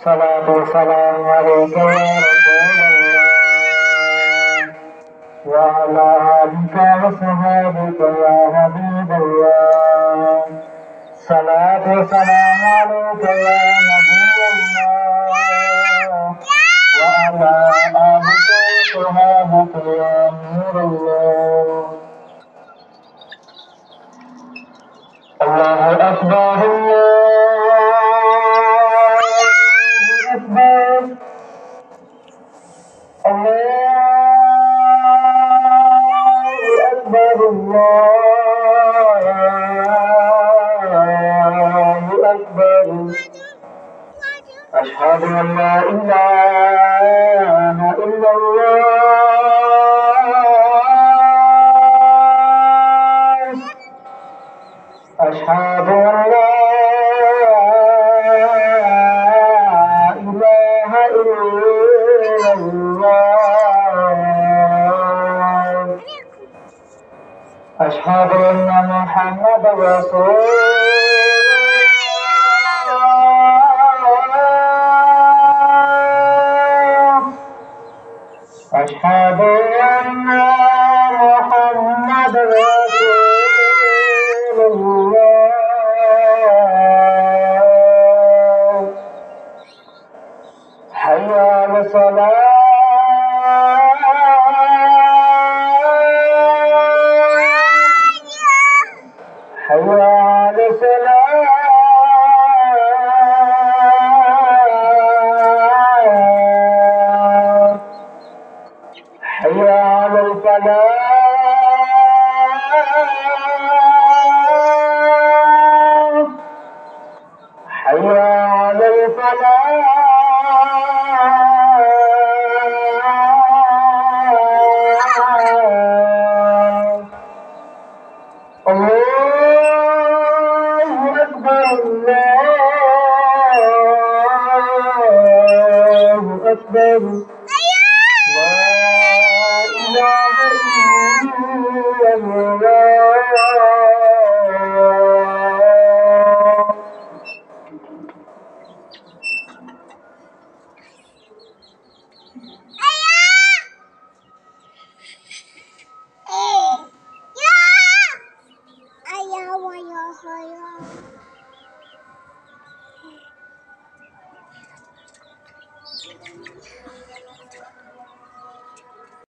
الصلاة والسلام عليك يا رسول الله وعلى آلك وصحابك يا حبيب الله. صلاة والسلام عليك يا نبي الله وعلى آلك وصحابك يا نور الله. الله أكبر الله أكبر الله أكبر الله أكبر. أشهد أن لا إله إلا الله. أشهد أن لا إله إلا الله. أشهد أن محمدا رسول الله. أشهد أن محمدا رسول الله. حي على الصلاة. حي على الصلاة. حي على الفلاح. حي على الفلاح. الله أكبر الله أكبر. لا إله إلا الله.